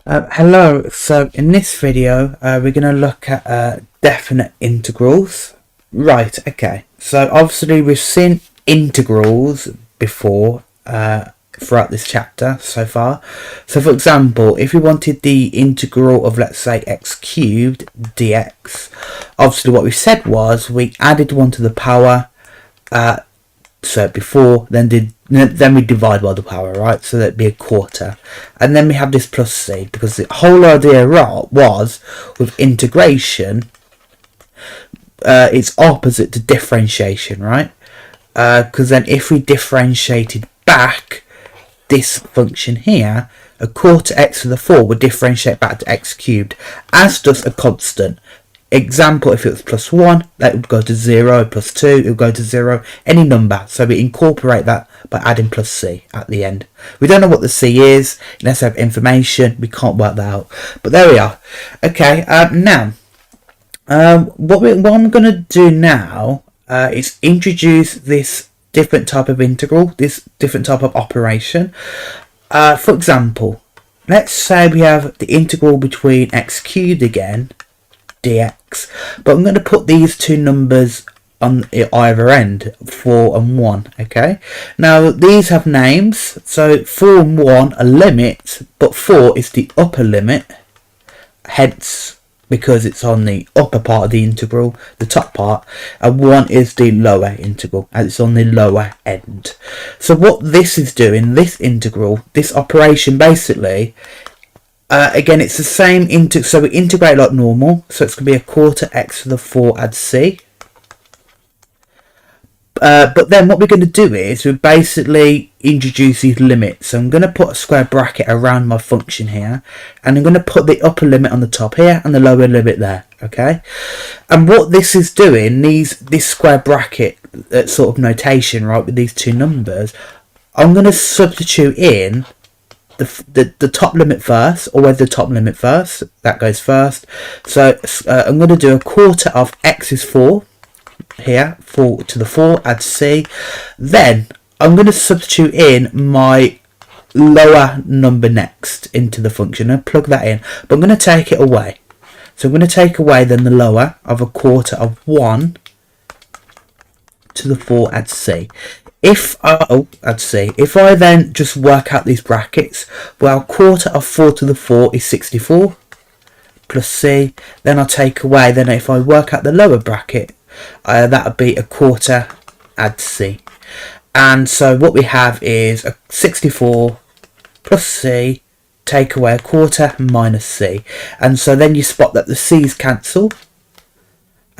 Hello, so in this video we're going to look at definite integrals. Right, okay, so obviously we've seen integrals before throughout this chapter so far. So for example, if we wanted the integral of, let's say, x cubed dx, obviously what we said was we added 1 to the power, so before, then we divide by the power, right? So that'd be a quarter, and then we have this plus c, because the whole idea was with integration, it's opposite to differentiation, right? Because then if we differentiated back this function here, a quarter x to the 4 would differentiate back to x cubed, as does a constant. Example, if it was plus 1, that would go to 0, plus 2, it would go to 0, any number. So we incorporate that by adding plus c at the end. We don't know what the c is, unless we have information, we can't work that out. But there we are. Okay, now, what I'm going to do now is introduce this different type of integral, this different type of operation. For example, let's say we have the integral between x cubed again, dx, but I'm going to put these two numbers on either end, 4 and 1. Okay, now these have names, so 4 and 1 are limits, but 4 is the upper limit, hence because it's on the upper part of the integral, the top part, and 1 is the lower integral as it's on the lower end. So what this is doing, this integral, this operation basically, again, it's the same so we integrate like normal, so it's going to be a quarter x to the 4 add c. But then what we're going to do is we basically introduce these limits. So I'm going to put a square bracket around my function here, and I'm going to put the upper limit on the top here and the lower limit there. Okay, and what this is doing, this square bracket sort of notation, right, with these two numbers, I'm going to substitute in the top limit first, or whether the top limit first, that goes first. So I'm going to do a quarter of x is 4 here, 4 to the 4 add c. Then I'm going to substitute in my lower number next into the function and plug that in, but I'm going to take it away. So I'm going to take away then the lower of a quarter of 1 to the 4 add c. If I then just work out these brackets, well, quarter of 4 to the 4 is 64 plus c. Then I'll take away, then if I work out the lower bracket, that would be a quarter add c. And so what we have is a 64 plus c, take away a quarter minus c. And so then you spot that the c's cancel,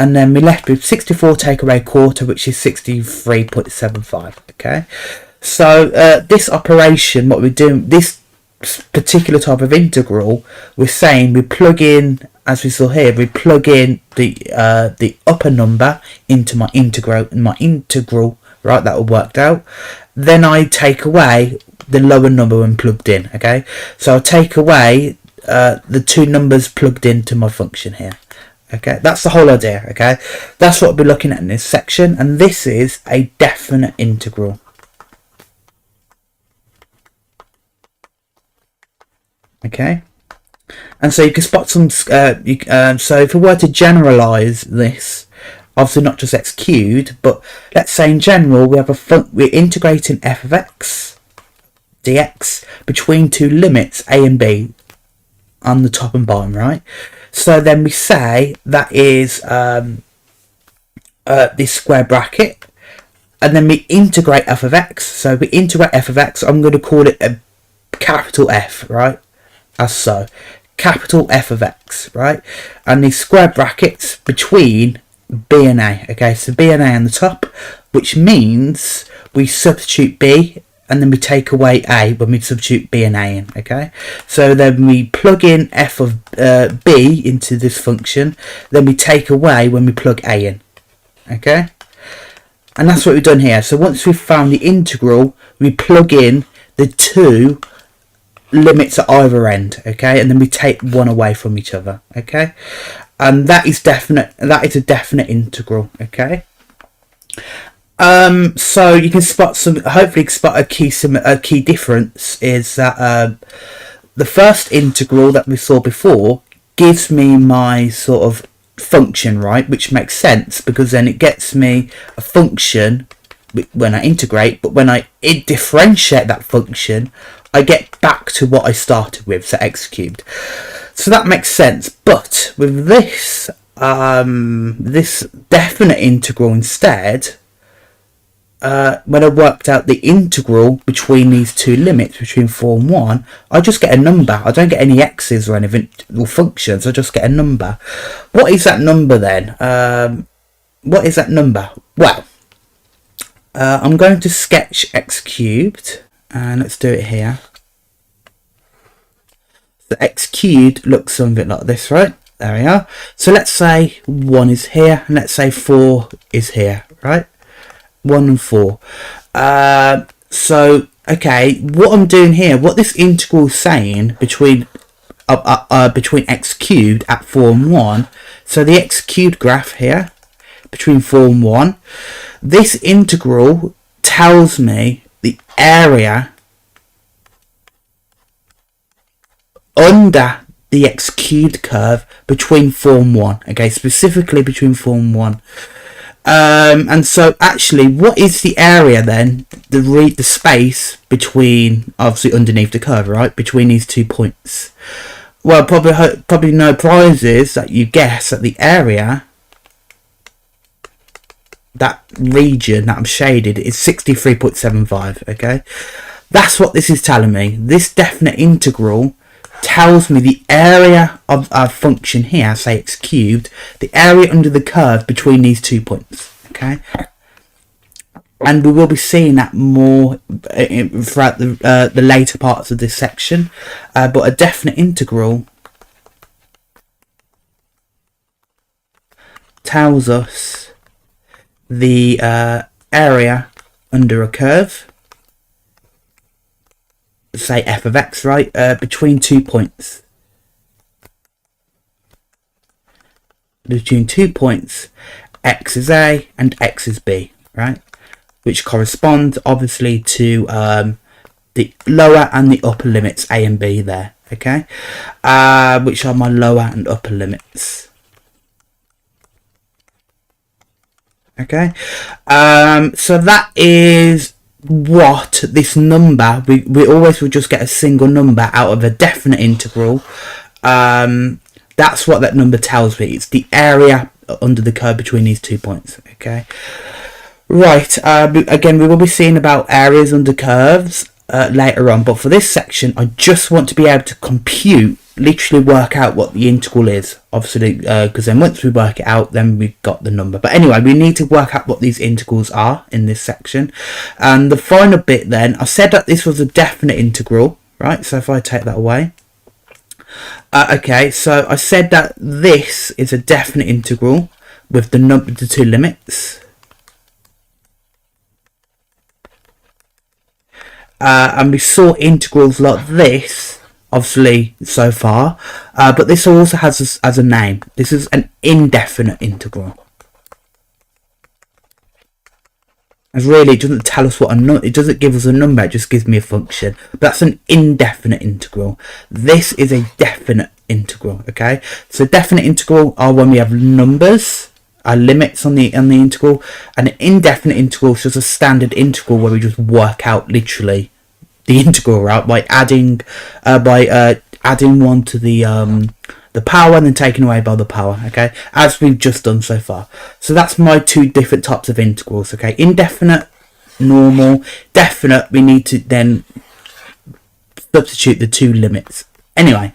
and then we're left with 64 take away a quarter, which is 63.75. Okay, so this operation, what we're doing, this particular type of integral, we're saying we plug in, as we saw here, we plug in the upper number into my integral, right, that all worked out. Then I take away the lower number when plugged in. Okay, so I'll take away the two numbers plugged into my function here. Okay, that's the whole idea. Okay, that's what we'll be looking at in this section, and this is a definite integral. Okay, and so you can spot some. So if we were to generalize this, obviously not just x cubed, but let's say in general we have we're integrating f of x dx between two limits a and b on the top and bottom, right? So then we say that is this square bracket, and then we integrate f of x. So we integrate f of x, I'm going to call it a capital F, right? As so, capital F of x, right? And these square brackets between b and a. Okay, so b and a on the top, which means we substitute b, and then we take away a when we substitute b and a in. Okay, so then we plug in f of b into this function, then we take away when we plug a in. Okay, and that's what we've done here. So once we've found the integral, we plug in the two limits at either end. Okay, and then we take one away from each other. Okay, and that is definite. That is a definite integral. Okay. So you can spot hopefully spot a key difference is that the first integral that we saw before gives me my sort of function, right, which makes sense because then it gets me a function when I integrate, but when I differentiate that function, I get back to what I started with, so x cubed. So that makes sense. But with this this definite integral instead, when I worked out the integral between these two limits, between 4 and 1, I just get a number. I don't get any x's or anything, or functions, I just get a number. What is that number then? What is that number? Well, I'm going to sketch x cubed, and let's do it here. The x cubed looks something like this, right? There we are. So let's say 1 is here, and let's say 4 is here, right? 1 and 4. So okay, what I'm doing here, what this integral is saying between x cubed at 4 and 1, so the x cubed graph here between 4 and 1, this integral tells me the area under the x cubed curve between 4 and 1, okay, specifically between 4 and 1. And so actually, what is the area then, the space between, obviously underneath the curve, right, between these 2 points? Well, probably no prizes that you guess that the area, that region that I'm shaded, is 63.75, okay? That's what this is telling me. This definite integral tells me the area of our function here, say x cubed, the area under the curve between these 2 points, okay? And we will be seeing that more throughout the later parts of this section, but a definite integral tells us the area under a curve, say f of x, right, between 2 points. Between 2 points, x is a and x is b, right, which corresponds obviously to the lower and the upper limits a and b there, okay, which are my lower and upper limits. Okay, so that is what this number, we always will just get a single number out of a definite integral. That's what that number tells me. It's the area under the curve between these 2 points, okay? Right, again, we will be seeing about areas under curves later on, but for this section, I just want to be able to compute, literally work out what the integral is, obviously, because then once we work it out, then we've got the number. But anyway, we need to work out what these integrals are in this section. And the final bit then, I said that this was a definite integral, right? So if I take that away, okay, so I said that this is a definite integral with the two limits. And we saw integrals like this, obviously, so far, but this also has as a name. This is an indefinite integral. And really, it doesn't tell us what it doesn't give us a number, it just gives me a function. But that's an indefinite integral. This is a definite integral, okay? So definite integral are when we have numbers, limits on the integral, and an indefinite integral is just a standard integral where we just work out literally the integral, right, by adding one to the power and then taking away by the power, okay, as we've just done so far. So that's my two different types of integrals, okay? Indefinite, normal. Definite, we need to then substitute the two limits. Anyway,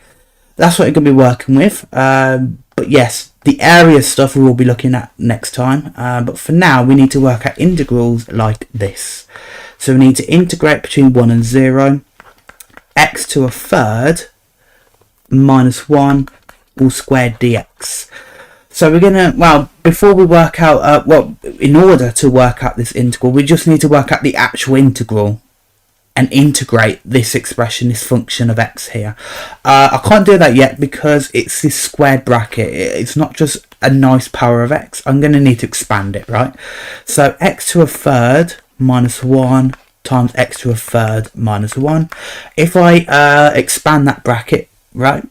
that's what we're going to be working with. But yes, the area stuff we will be looking at next time. But for now, we need to work out integrals like this. So we need to integrate between 1 and 0, x to a third minus 1 all squared dx. So we're going to, well, before we work out, in order to work out this integral, we just need to work out the actual integral and integrate this expression, this function of x here. I can't do that yet because it's this squared bracket. It's not just a nice power of x. I'm going to need to expand it, right? So x to a third minus 1 times x to a third minus 1. If I expand that bracket, right,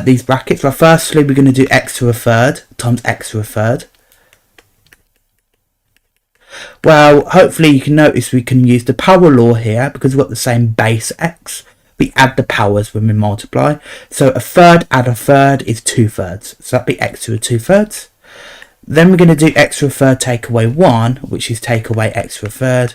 these brackets, well, firstly we're going to do x to a third times x to a third. Well, hopefully you can notice we can use the power law here because we've got the same base x. We add the powers when we multiply. So a third add a third is 2/3. So that'd be x to a 2/3. Then we're going to do x to a third take away 1, which is take away x to a third.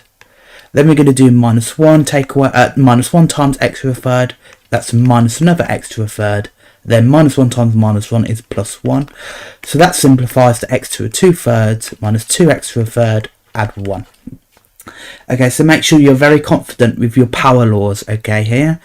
Then we're going to do minus 1 take away minus 1 times x to a third. That's minus another x to a third. Then minus 1 times minus 1 is plus 1. So that simplifies to x to a 2/3 minus 2x to a third, add 1. Okay, so make sure you're very confident with your power laws, okay, here.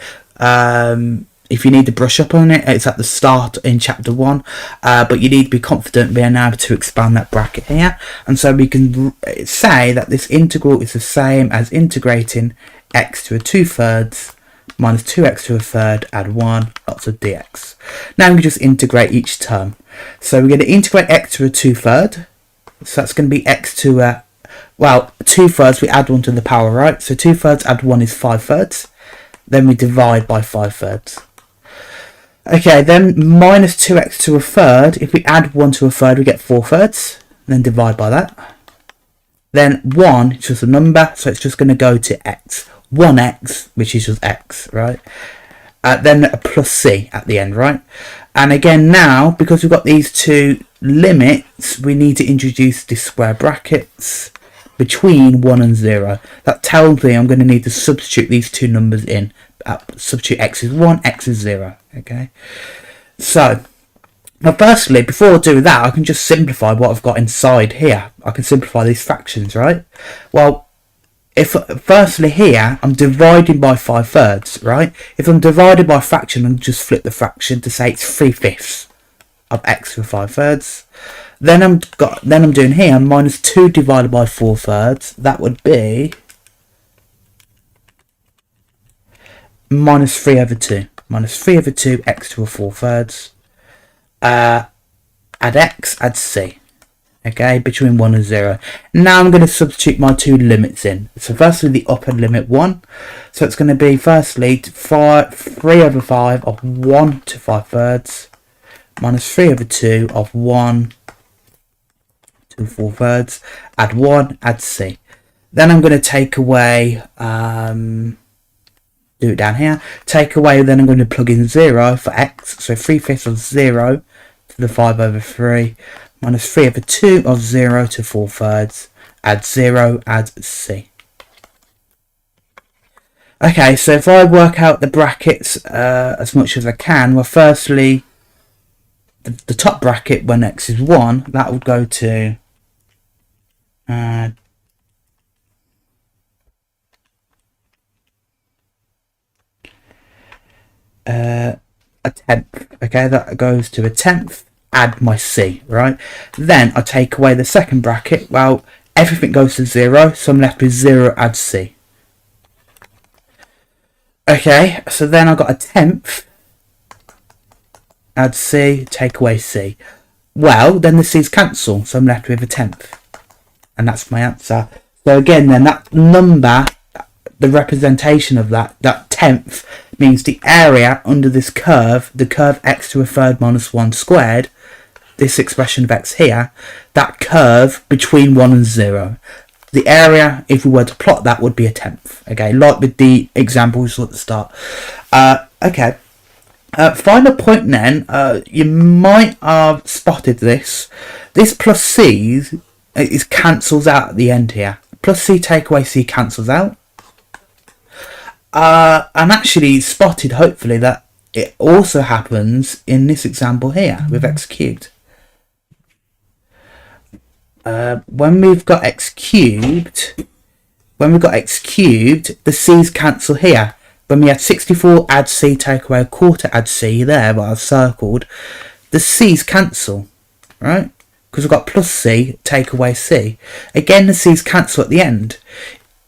If you need to brush up on it, it's at the start in chapter 1, but you need to be confident being able to expand that bracket here. And so we can say that this integral is the same as integrating x to a 2/3 minus 2x to a third, add 1, lots of dx. Now we just integrate each term. So we're going to integrate x to a 2/3. So that's going to be x to a, well, 2/3, we add 1 to the power, right? So 2/3 add 1 is 5/3. Then we divide by 5/3. Okay, then minus 2x to a third. If we add 1 to a third, we get 4/3. Then divide by that. Then 1 is just a number, so it's just going to go to x. 1x, which is just x, right? Then a plus c at the end, right? And again now, because we've got these two limits, we need to introduce the square brackets between 1 and 0. That tells me I'm going to need to substitute these two numbers in. Substitute x is 1, x is 0. Okay. So, now firstly, before I do that, I can just simplify what I've got inside here. I can simplify these fractions, right? Well, if firstly here, I'm dividing by 5/3, right? If I'm divided by a fraction, I'll just flip the fraction to say it's 3/5 of x to 5/3. Then I'm doing here minus 2 divided by 4/3. That would be minus 3/2. Minus 3/2 x to a 4/3. Add x, add c. Okay, between 1 and 0. Now I'm going to substitute my two limits in. So firstly the upper limit 1. So it's going to be firstly 3/5 of 1 to 5/3 minus 3/2 of 1 to 4/3. Add 1, add c. Then I'm going to take away, do it down here. Take away, then I'm going to plug in 0 for x. So 3/5 of 0 to the 5/3. Minus 3/2 of 0 to 4/3. Add 0, add c. Okay, so if I work out the brackets as much as I can, well, firstly, the top bracket when x is 1, that would go to a tenth. Okay, that goes to a tenth. Add my c, right? Then I take away the second bracket. Well, everything goes to 0, so I'm left with 0, add c. Okay, so then I've got a tenth. Add c, take away c. Well, then the c's cancel, so I'm left with a tenth. And that's my answer. So again, then that number, the representation of that tenth, means the area under this curve, the curve x to a third minus 1 squared, this expression of x here, that curve between 1 and 0. The area, if we were to plot that, would be a tenth. Okay, like with the examples at the start. Okay. Final point then, you might have spotted this. This plus c is cancels out at the end here. Plus c take away c cancels out. And actually spotted, hopefully, that it also happens in this example here with x cubed. When we've got x cubed, the c's cancel here. When we had 64, add c, take away a quarter, add c there, what I've circled, the c's cancel, right? Because we've got plus c, take away c. Again, the c's cancel at the end.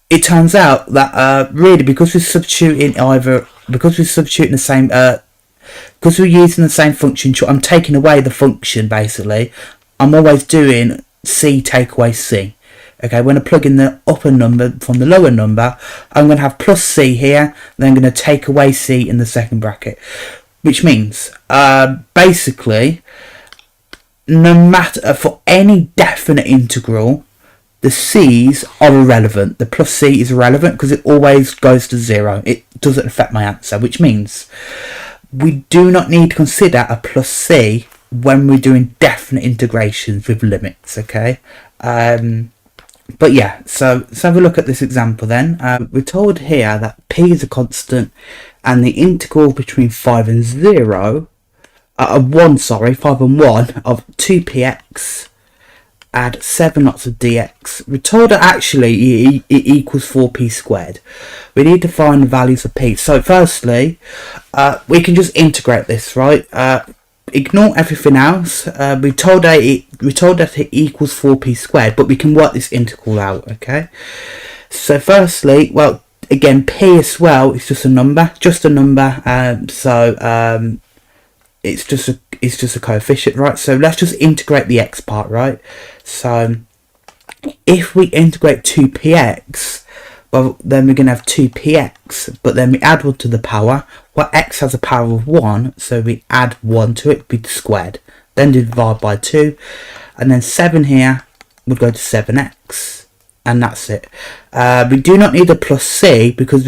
It turns out that really, because we're substituting the same, because we're using the same function, I'm taking away the function basically. I'm always doing c take away c. Okay, when I plug in the upper number from the lower number, I'm going to have plus c here, then I'm going to take away c in the second bracket. Which means, basically, no matter, for any definite integral, the c's are irrelevant. The plus c is irrelevant because it always goes to 0. It doesn't affect my answer, which means we do not need to consider a plus c when we're doing definite integrations with limits, okay? But yeah, so let's have a look at this example then. We're told here that p is a constant and the integral between 5 and 0, 1, sorry, 5 and 1 of 2px add 7 lots of dx. We're told that actually it equals 4p squared. We need to find the values of p. So firstly, we can just integrate this, right? Ignore everything else. We're told that it equals 4p squared, but we can work this integral out, okay? So firstly, well, again, p as well is just a number, it's just a coefficient, right? So let's just integrate the x part, right? So if we integrate 2px, well, then we're going to have 2px, but then we add 1 to the power. Well, x has a power of 1, so we add 1 to it, be squared. Then divide by 2, and then 7 here would go to 7x, and that's it. We do not need a plus c, because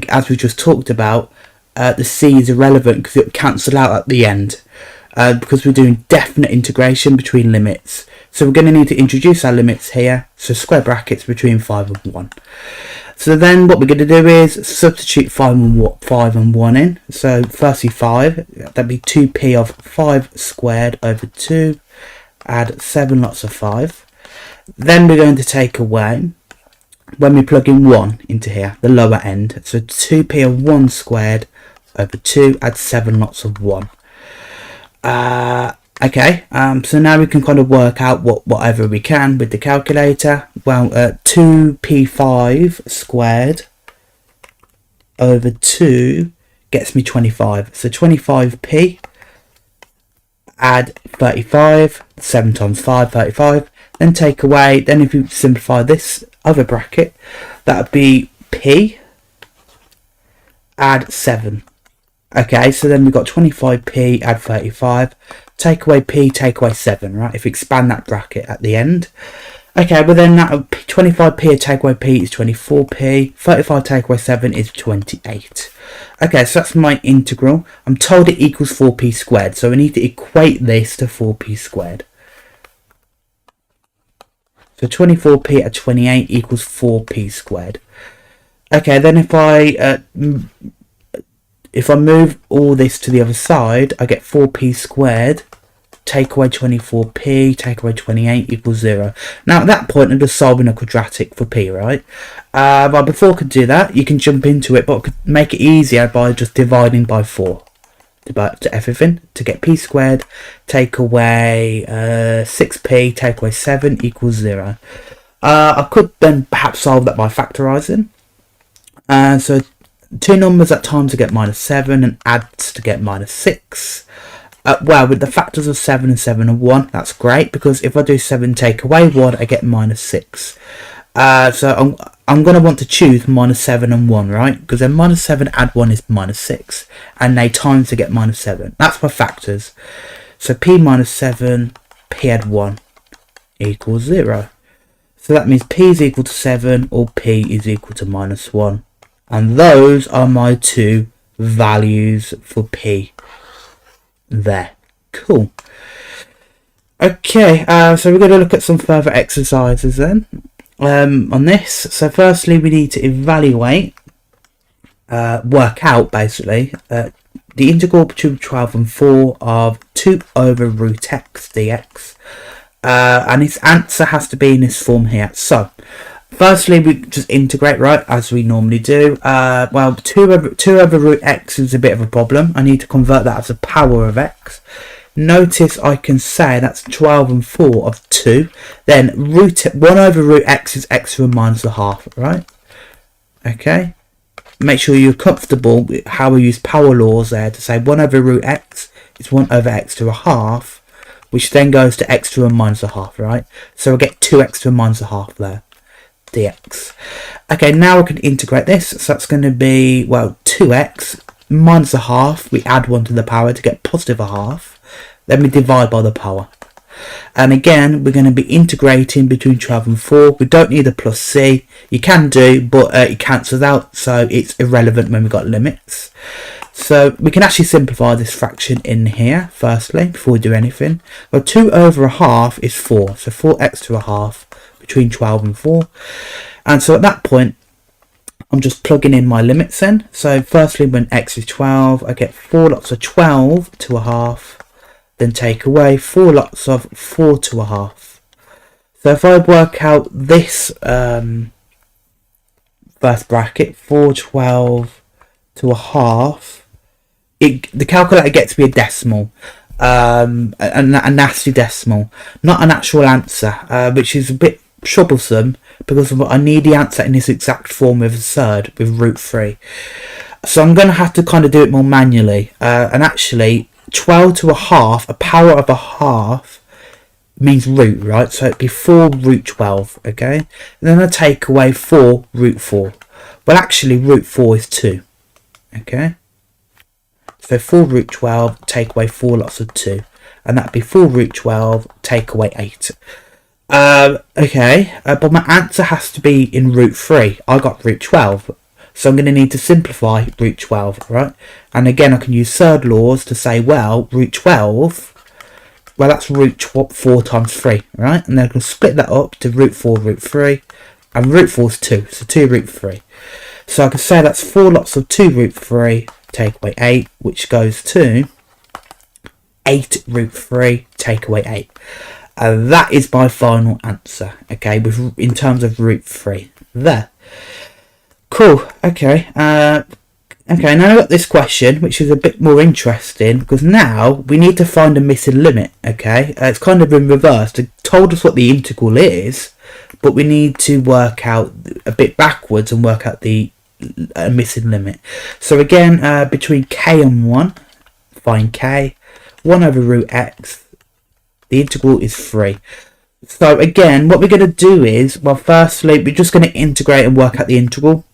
as we just talked about, the c is irrelevant because it will cancel out at the end, because we're doing definite integration between limits. So we're going to need to introduce our limits here, so square brackets between 5 and 1. So then what we're going to do is substitute 5 and 1 in. So firstly 5, that'd be 2p of 5 squared over 2, add 7 lots of 5. Then we're going to take away, when we plug in 1 into here, the lower end, so 2p of 1 squared over 2, add 7 lots of 1. Okay, so now we can kind of work out whatever we can with the calculator. Well, 2p5 squared over 2 gets me 25. So 25p, add 35, 7 times 5, 35. Then take away, then if you simplify this other bracket, that would be p, add 7. Okay, so then we've got 25p, add 35, take away p, take away 7, right? If you expand that bracket at the end. Okay, well then that 25p take away p is 24p, 35 take away 7 is 28. Okay, so that's my integral. I'm told it equals 4p squared, so we need to equate this to 4p squared. So 24p at 28 equals 4p squared. Okay, then if I move all this to the other side, I get 4p squared, take away 24p, take away 28 equals 0. Now at that point I'm just solving a quadratic for p, right? But before I could do that, you can jump into it, but I could make it easier by just dividing by 4 to everything to get p squared, take away 6p, take away 7 equals 0. I could then perhaps solve that by factorising. So two numbers at times to get minus 7 and adds to get minus 6. Well, with the factors of 7 and 7 and 1, that's great, because if I do 7 take away 1, I get minus 6. So I'm going to want to choose minus 7 and 1, right? Because then minus 7 add 1 is minus 6. And they times to get minus 7. That's my factors. So p minus 7, p add 1 equals 0. So that means p is equal to 7 or p is equal to minus 1. And those are my two values for p there. Cool. Okay, so we're going to look at some further exercises then on this. So firstly, we need to evaluate, work out basically, the integral between 12 and 4 of 2 over root x dx. And its answer has to be in this form here. So firstly, we just integrate, right, as we normally do. Well, 2 over root x is a bit of a problem. I need to convert that as a power of x. Notice I can say that's 12 and 4 of 2. Then 1 over root x is x to the minus a half, right? Okay. Make sure you're comfortable with how we use power laws there to say 1 over root x is 1 over x to a half, which then goes to x to a minus a half, right? So I get 2x to a minus a half there. dx. Okay, now we can integrate this. So that's going to be, well, 2x minus a half. We add 1 to the power to get positive a half. Then we divide by the power. And again, we're going to be integrating between 12 and 4. We don't need a plus c. You can do, but it cancels out, so it's irrelevant when we've got limits. So we can actually simplify this fraction in here, firstly, before we do anything. Well, 2 over a half is 4. So 4x to a half between 12 and 4. And so at that point, I'm just plugging in my limits then. So firstly, when x is 12, I get 4 lots of 12 to a half. Then take away 4 lots of 4 to a half. So if I work out this first bracket, 412 to a half, the calculator gets me a decimal, a nasty decimal, not an actual answer, which is a bit troublesome because I need the answer in this exact form with a third, with root 3. So I'm going to have to kind of do it more manually, and actually 12 to a half, a power of a half, means root, right? So it'd be 4 root 12, okay? And then I take away 4 root 4. Well, actually, root 4 is 2, okay? So 4 root 12, take away 4 lots of 2. And that'd be 4 root 12, take away 8. Okay, but my answer has to be in root 3. I got root 12. So I'm going to need to simplify root 12, right? And again, I can use third laws to say, well, root 12, well, that's root 4 times 3, right? And then I can split that up to root 4, root 3. And root 4 is 2, so 2 root 3. So I can say that's 4 lots of 2 root 3, take away 8, which goes to 8 root 3, take away 8. And that is my final answer, okay, in terms of root 3. There. Cool. Okay. Okay. Now I've got this question, which is a bit more interesting because now we need to find a missing limit. Okay. It's kind of in reverse. It told us what the integral is, but we need to work out a bit backwards and work out the missing limit. So again, between k and 1, find k. 1 over root x. The integral is 3. So again, what we're going to do is, well, firstly, we're just going to integrate and work out the integral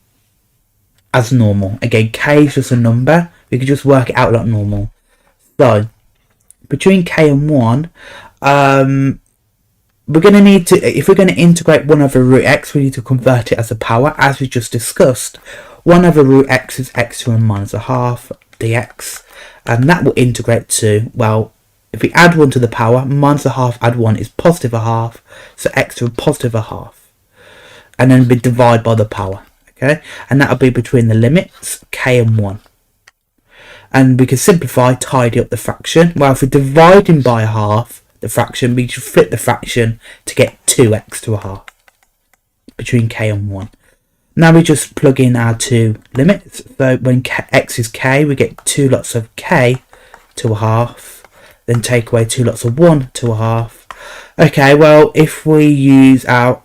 as normal. Again, k is just a number. We can just work it out like normal. So, between k and 1, we're going to need to, if we're going to integrate 1 over root x, we need to convert it as a power, as we just discussed. 1 over root x is x to the minus a half dx, and that will integrate to, well, if we add 1 to the power, minus a half add 1 is positive a half, so x to a positive a half. And then we divide by the power, okay? And that'll be between the limits, k and 1. And we can simplify, tidy up the fraction. Well, if we're dividing by a half the fraction, we should flip the fraction to get 2x to a half, between k and 1. Now we just plug in our two limits. So when x is k, we get 2 lots of k to a half. Then take away 2 lots of 1 to a half. Okay, well, if we use our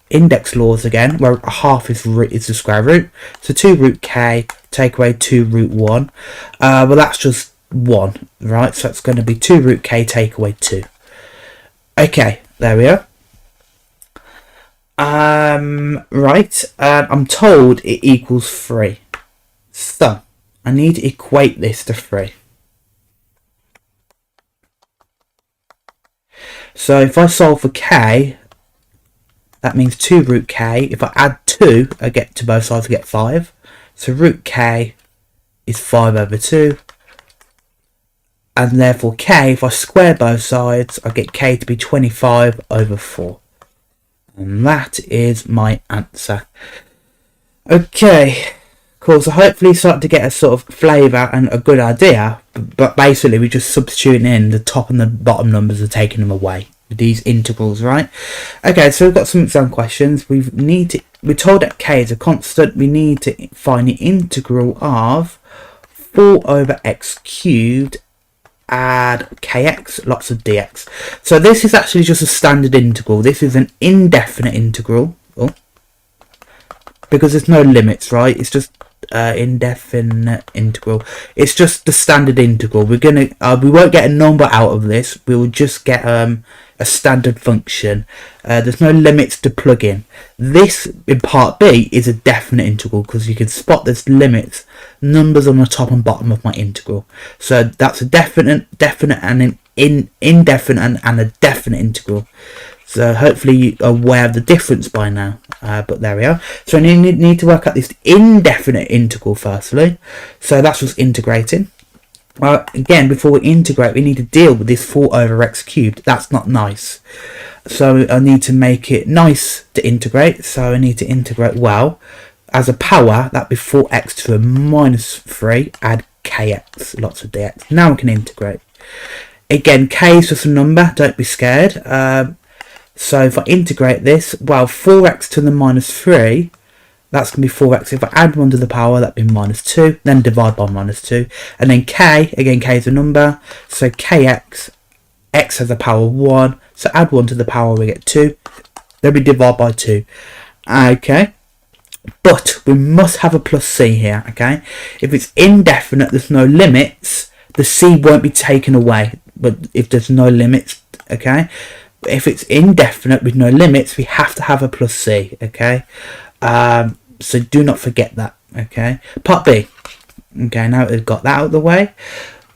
index laws again, where a half is the square root, so 2 root k, take away 2 root 1. Well, that's just 1, right? So it's going to be 2 root k, take away 2. Okay, there we are. Right, I'm told it equals 3. So, I need to equate this to 3. So if I solve for k, that means 2 root k. If I add 2, I get to both sides, I get 5. So root k is 5 over 2. And therefore k, if I square both sides, I get k to be 25 over 4. And that is my answer. Okay, cool. So hopefully you start to get a sort of flavour and a good idea. But basically we're just substituting in the top and the bottom numbers and taking them away with these integrals, right? Okay, so we've got some exam questions. We're told that k is a constant. We need to find the integral of 4 over x cubed add kx lots of dx. So this is actually just a standard integral. This is an indefinite integral. Oh, because there's no limits, right? It's just indefinite integral. It's just the standard integral. We won't get a number out of this. We will just get a standard function. There's no limits to plug in. This in part B is a definite integral because you can spot there's limits, numbers on the top and bottom of my integral. So that's a definite, and an indefinite and a definite integral. So hopefully you're aware of the difference by now. But there we are. So I need to work out this indefinite integral firstly. So that's just integrating. Again, before we integrate, we need to deal with this 4 over x cubed. That's not nice. So I need to make it nice to integrate. So I need to integrate, well, as a power, that'd be 4x to the minus 3, add kx, lots of dx. Now we can integrate. Again, k is just a number, don't be scared. So if I integrate this, well, 4x to the minus 3, that's going to be 4x. If I add 1 to the power, that'd be minus 2. Then divide by minus 2. And then k, again, k is a number. So kx, x has a power 1. So add 1 to the power, we get 2. Then we divide by 2. Okay. But we must have a plus c here, okay? If it's indefinite, there's no limits, the c won't be taken away. But if there's no limits, okay? If it's indefinite with no limits, we have to have a plus c, okay? So do not forget that, okay? Part B. Okay, now we've got that out of the way.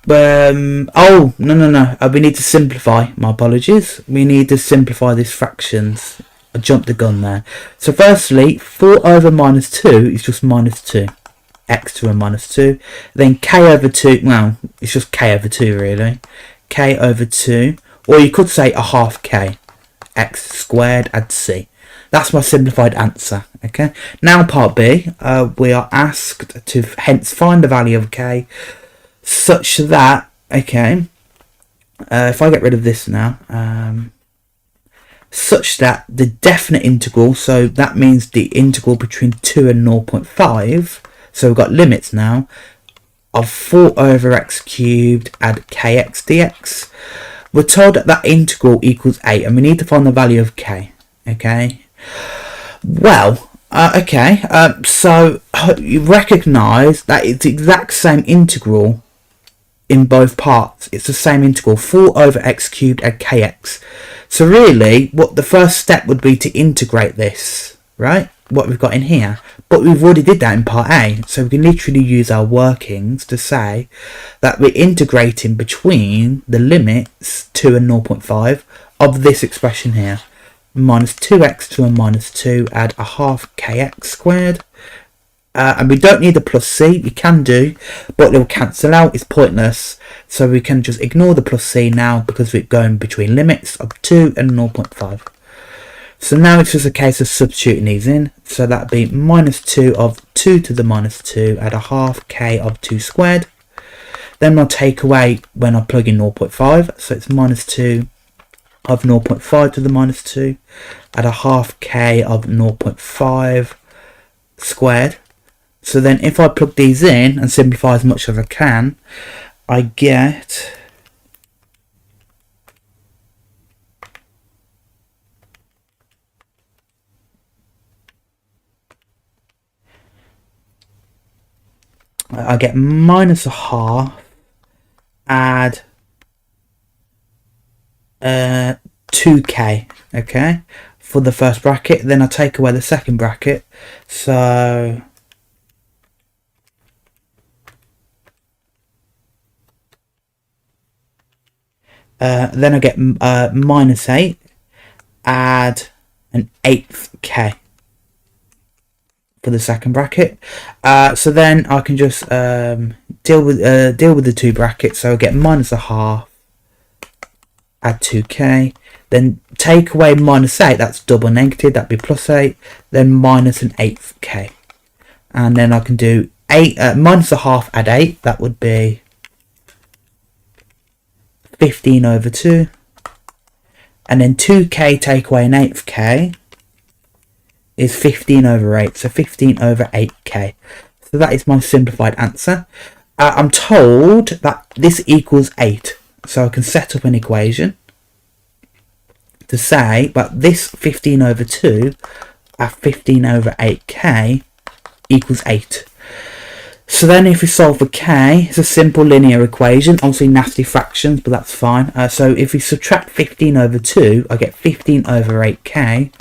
Oh, no. We need to simplify. My apologies. We need to simplify these fractions. I jumped the gun there. So firstly, 4 over minus 2 is just minus 2. X to a minus 2. Then k over 2, well, it's just k over 2 really. K over 2. Or you could say a half k. X squared add c. That's my simplified answer. Okay. Now part B, we are asked to hence find the value of k such that, okay, if I get rid of this now, such that the definite integral, so that means the integral between 2 and 0.5, so we've got limits now, of 4 over x cubed add kx dx. We're told that that integral equals 8 and we need to find the value of k. Okay. Well, okay. So you recognise that it's the exact same integral in both parts. It's the same integral, 4 over x cubed add kx. So really, what the first step would be to integrate this, right? What we've got in here. But we've already did that in part A. So we can literally use our workings to say that we're integrating between the limits 2 and 0.5 of this expression here. Minus 2x to a minus 2 add a half kx squared. And we don't need a plus c, we can do, but they'll cancel out, it's pointless. So we can just ignore the plus c now because we're going between limits of 2 and 0.5. So now it's just a case of substituting these in. So that'd be minus 2 of 2 to the minus 2 add a half k of 2 squared. Then I'll take away when I plug in 0.5. So it's minus 2 of 0.5 to the minus 2 add a half k of 0.5 squared. So then if I plug these in and simplify as much as I can, I get minus a half add 2k, okay, for the first bracket. Then I take away the second bracket, so then I get minus 8 add an 1/8 k for the second bracket. So then I can just deal with the two brackets. So I get minus a half add 2k, then take away minus 8, that's double negative, that'd be plus 8, then minus an 1/8 k, and then I can do 8 minus a half add 8, that would be 15 over 2, and then 2k take away an 1/8 k is 15 over 8, so 15 over 8k. So that is my simplified answer. I'm told that this equals 8, so I can set up an equation to say that this 15 over 2 at 15 over 8k equals 8. So then if we solve for k, it's a simple linear equation, obviously nasty fractions, but that's fine. So if we subtract 15 over 2, I get 15 over 8k,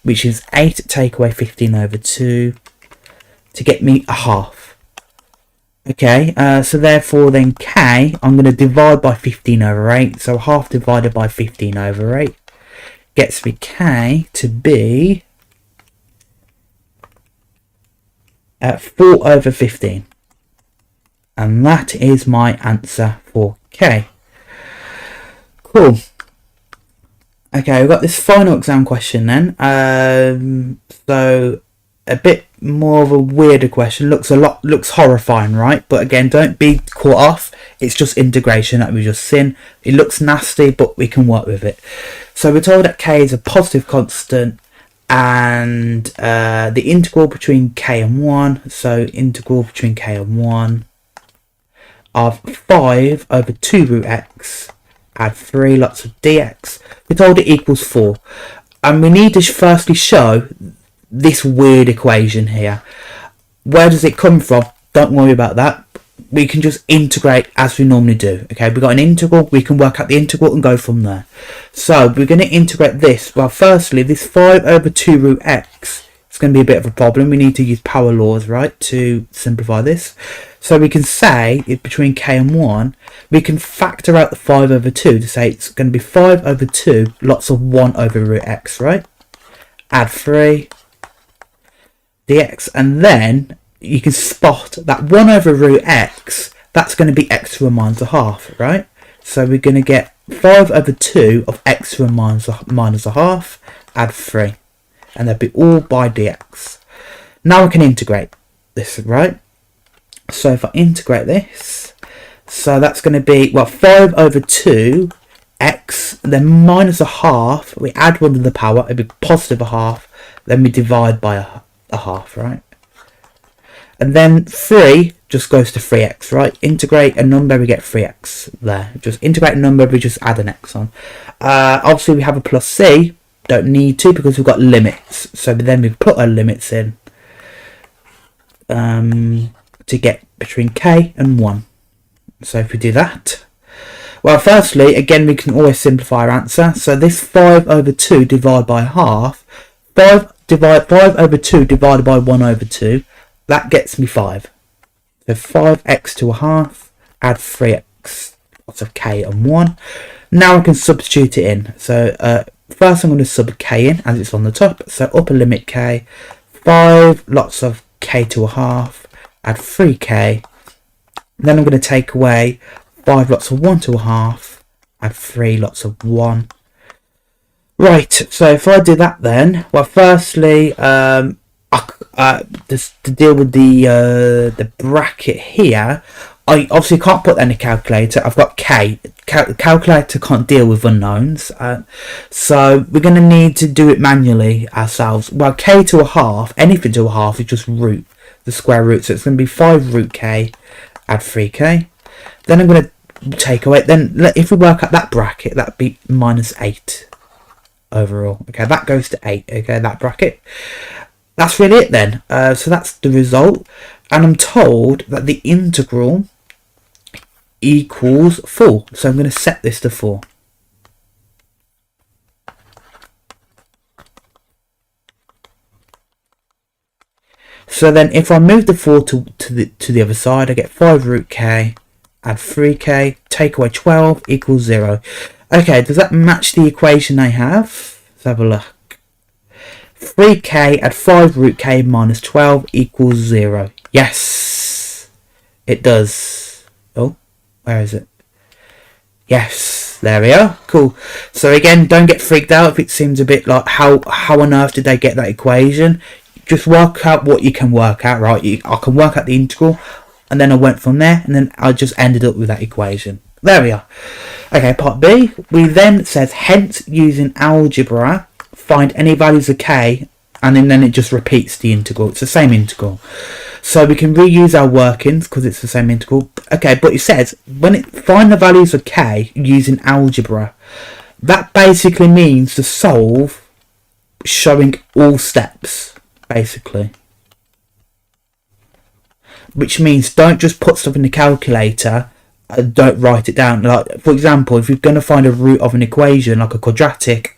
which is 8 take away 15 over 2, to get me a half. Okay, so therefore then k, I'm going to divide by 15 over 8, so half divided by 15 over 8 gets me k to be 4 over 15. And that is my answer for K. Cool. Okay, we've got this final exam question then. So a bit more of a weirder question. Looks horrifying, right? But again, don't be caught off. It's just integration that we just seen. It looks nasty, but we can work with it. So we're told that K is a positive constant, and the integral between K and 1. So integral between K and 1. Of 5 over 2 root x, add 3 lots of dx. We're told it equals 4. And we need to firstly show this weird equation here. Where does it come from? Don't worry about that. We can just integrate as we normally do. Okay, we've got an integral. We can work out the integral and go from there. So we're going to integrate this. Well, firstly, this 5 over 2 root x is going to be a bit of a problem. We need to use power laws, right, to simplify this. So we can say, between k and 1, we can factor out the 5 over 2 to say it's going to be 5 over 2 lots of 1 over root x, right? Add 3 dx, and then you can spot that 1 over root x, that's going to be x to the minus a half, right? So we're going to get 5 over 2 of x to the minus a half, add 3, and that'll be all by dx. Now we can integrate this, right? So if I integrate this, so that's going to be, well, 5 over 2 x, then minus a half, we add 1 to the power, it'll be positive a half, then we divide by a half, right? And then 3 just goes to 3x, right? Integrate a number, we get 3x there. Just integrate a number, we just add an x on. Obviously we have a plus c, don't need to because we've got limits. So then we put our limits in. To get between k and 1. So if we do that, well, firstly, again, we can always simplify our answer. So this 5 over 2 divided by half, 5 over 2 divided by 1 over 2, that gets me 5. So 5x to a half, add 3x, lots of k and 1. Now I can substitute it in. So first I'm going to sub k in as it's on the top. So upper limit k, 5 lots of k to a half, add 3k, then I'm going to take away 5 lots of 1 to a half, add 3 lots of 1. Right, so if I do that then, well, firstly, just to deal with the bracket here, I obviously can't put that in a calculator. I've got k. Calculator can't deal with unknowns, so we're going to need to do it manually ourselves. Well, k to a half, anything to a half is just root. The square root, so it's going to be 5 root k, add 3k. Then I'm going to take away, then if we work out that bracket, that'd be minus 8 overall. Okay, that goes to 8, okay, that bracket. That's really it then. So that's the result, and I'm told that the integral equals 4. So I'm going to set this to 4. So then if I move the 4 to the other side, I get 5 root k, add 3k, take away 12 equals 0. Okay, does that match the equation I have? Let's have a look. 3k add 5 root k minus 12 equals 0. Yes, it does. Oh, where is it? Yes, there we are. Cool. So again, don't get freaked out if it seems a bit like how on earth did they get that equation? Just work out what you can work out, right? I can work out the integral, and then I went from there, and then I just ended up with that equation. There we are. Okay, part B. We then says, hence, using algebra, find any values of k, and then it just repeats the integral. It's the same integral. So we can reuse our workings because it's the same integral. Okay, but it says, find the values of k using algebra. That basically means to solve showing all steps, basically. which means don't just put stuff in the calculator and don't write it down. Like, for example, if you're going to find a root of an equation like a quadratic,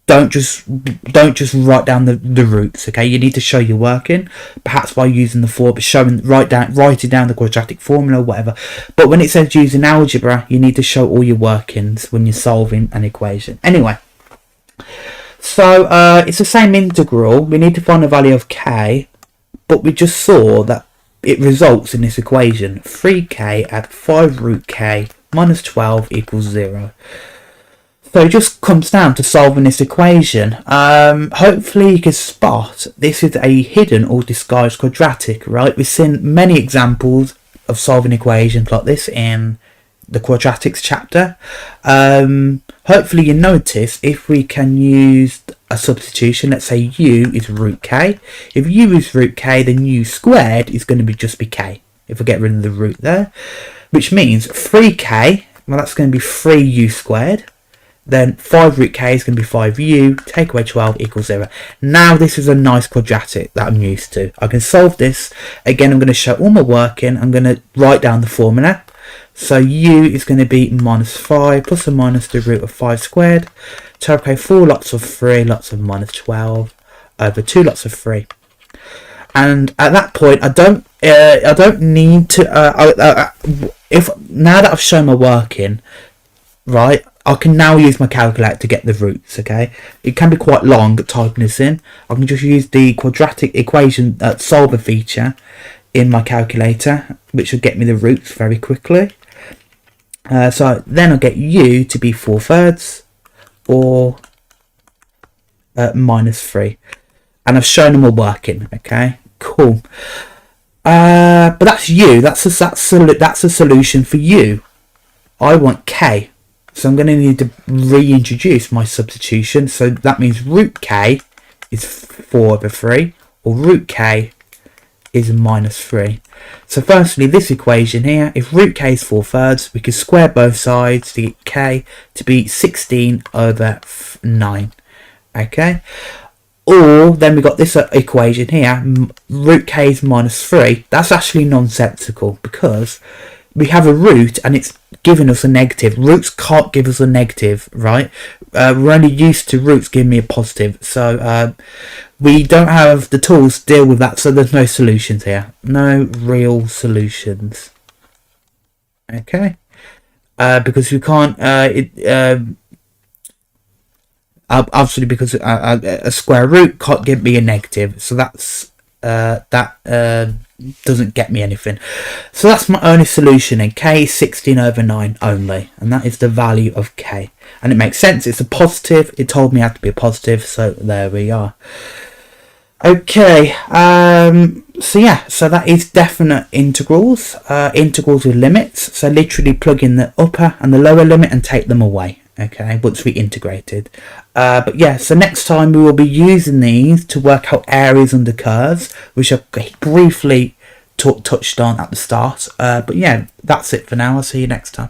don't just write down the roots. Okay, you need to show you're working, perhaps by using the formula, writing down the quadratic formula or whatever. But when it says using algebra, you need to show all your workings when you're solving an equation. Anyway, so it's the same integral. We need to find the value of k, but we just saw that it results in this equation: 3k add 5 root k minus 12 equals 0. So it just comes down to solving this equation. Hopefully you can spot this is a hidden or disguised quadratic, right? We've seen many examples of solving equations like this in the quadratics chapter. Hopefully you notice if we can use a substitution, let's say u is root k. If u is root k, then u squared is going to just be k, if we get rid of the root there, which means 3k, well, that's going to be 3u squared. Then 5 root k is going to be 5u, take away 12 equals 0. Now this is a nice quadratic that I'm used to. I can solve this. Again, I'm going to show all my working. I'm going to write down the formula. So u is going to be minus 5 plus or minus the root of 5 squared. So okay, 4 lots of 3 lots of minus 12 over 2 lots of 3. And at that point, I don't need to. If now that I've shown my working, right, I can now use my calculator to get the roots. Okay, it can be quite long typing this in. I can just use the quadratic equation solver feature in my calculator, which will get me the roots very quickly. So then I'll get u to be 4/3 or minus 3, and I've shown them all working. Okay, cool. But that's u. That's a solution for u. I want k. So I'm going to need to reintroduce my substitution. So that means root k is 4/3, or root k is minus 3. So firstly, this equation here, if root k is 4/3, we can square both sides to get k to be 16/9. Okay. Or then we got this equation here, root k is minus 3. That's actually nonsensical because we have a root and it's giving us a negative. Roots can't give us a negative, right? We're only used to roots giving me a positive. So we don't have the tools to deal with that. So there's no solutions here. No real solutions. Okay. Because we can't... obviously because a square root can't give me a negative. So that's... doesn't get me anything. So that's my only solution, and k is 16/9 only, and that is the value of k, and it makes sense. It's a positive. It told me it had to be a positive, so there we are. Okay, so yeah, so that is definite integrals, integrals with limits. So literally plug in the upper and the lower limit and take them away. Okay, once we integrated. But yeah, so next time we will be using these to work out areas under curves, which I briefly touched on at the start. But yeah, that's it for now. I'll see you next time.